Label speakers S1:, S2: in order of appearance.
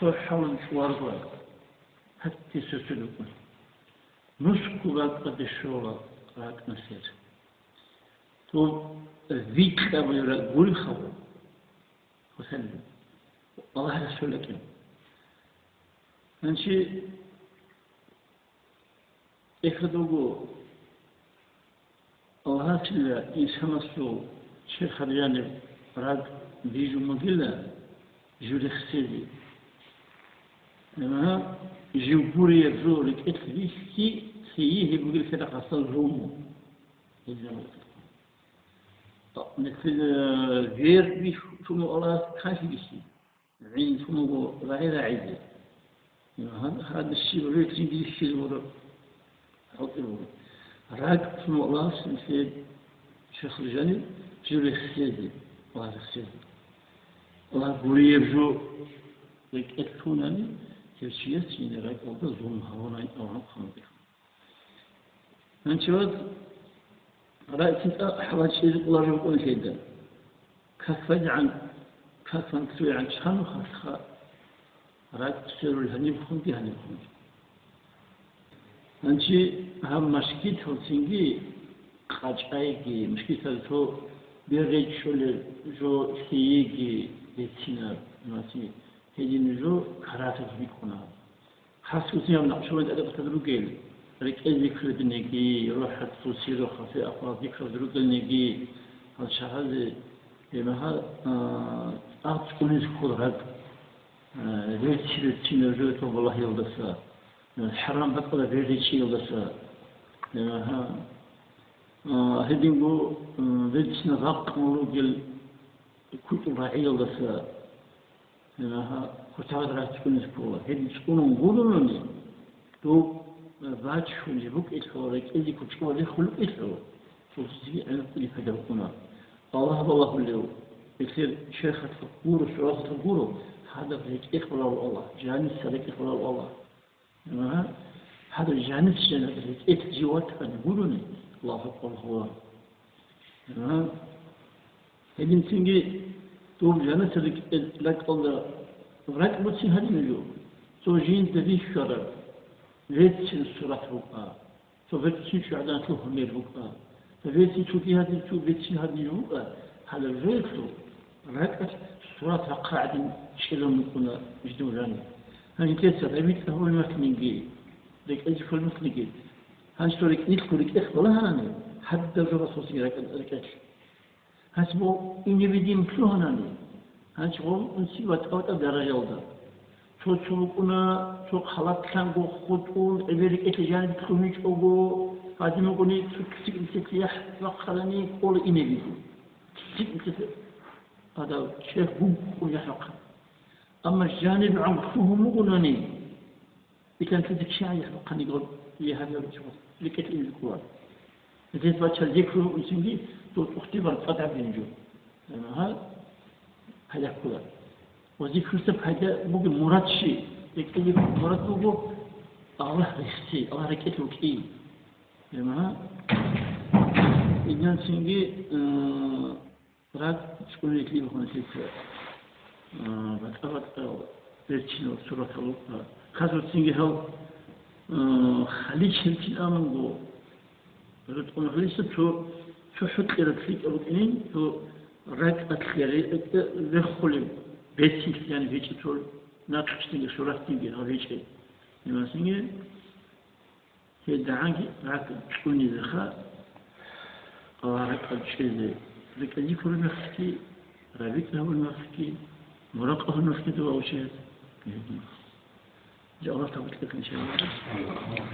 S1: حول شوارع حتى سسلوك نسكوك قد الشورى راك نسير تو ذيك أبو يقول خبر وسلم الله رسول لك أنشي إخدوغو الله سلا إنسان سو شيخ الجانب راك بيجو مقلة جولي خسيدي لما جيبوري يبزورك إتليسكي سييه بقول كده قصر رومو مثل غير بيشوفوا الله خايف بشي عين شوفوا غير عيد هذا الشيء غير تيجي الشيء ورا حطيه راك شوفوا الله مثل شيخ الجانب جولي خسيدي الله خسيدي الله بوري يبزو لك إتلوناني كيفية يعني راك أوضا زوم هوانا أو عم خمدك أنت واد رأيت أحوال شيء الله يقول كذا كفج عن كفن كسوي عن شان خاصة رأيت تسير الهنيم خمدي هنيم خمدي أنت هم مشكلة هالسنجي خاج أيجي مشكلة هالتو بيرجع شغل جو سيجي بيتنا ماشي هذي نجو كراسة بيكونا خاصة يوم نقشون أدب تدرجيل رك ذكر النجي روح تصير خاصة أقرأ ذكر درج النجي هالشهادة لما أعطوني سكول هاد ريت شيء تنجو توب الله يلدسا الحرام بقول ريت شيء يلدسا لما هدينغو ريت نغاق مولوجل كتب راعي يلدسا لما كتاب راح تكون سكول هدي تكون نقولوني تو بعد شو يبوك إثورك إذا كنت شو اللي خلق إثور شو تجي على كل حاجة بكونا الله اللي يصير شيخ تفكور شو تفكور هذا فريق إخبار الله جانب سرك إخبار الله هذا جانب جانب فريق إتجوات نقولوني الله أكبر هو هذي تيجي تو جانب سرك لك الله رأيت بس هذي اليوم تو جين تدي شرر ريتشن سورة بقى فبتشين شو عدنا شو همير بقى فبيتشين شو في هذه شو بيتشين هذه بقى هذا الريتشو ركعت سورة قاعد شيلون كنا جدو راني هني كسر أبيت هو المكنيجي لك أجي في المكنيجي هنشترك نذكرك إخبار هاني حد الرسول سيرك ركعت هسبو إني بدي مكلو هاني هنشغل نسيبت أو درجة وده شو كنا شو خلاص كان جو خطون أبيك إتجاه كونيش أوجو هذا ما كوني سك سياح وخلاني قول إني بيجو سك هذا شيء هو يحرق أما الجانب عن فهم قلني إذا كنت شيء يحرقني يقول لي هذا الشيء لكتل الكوار إذا تبغى ذكر وسمي تختبر قطع بينجو هذا كوار وظيفة سب هذا ممكن مراد شيء يكتب مراد هو الله رختي الله ركته كي لما إنسان سنجي راد شكون يكلم هون سيف بتأخذ بيتشينو سورة الله خاصة سنجي هو خليج هنتي آمنغو رتقول خليج شو حط إرتفيك أو كنين شو راد أتخيري رخولي بيتي يعني بيتي تول ناقش تيجي سورة تيجي أو بيتي لما سنجي هي دعاني راك شكوني ذخاء أو راك أشيء ذيك أجيك هو المخكي رابيك له المخكي مرقه المخكي دوا أو شيء جاء الله تبارك لك إن شاء الله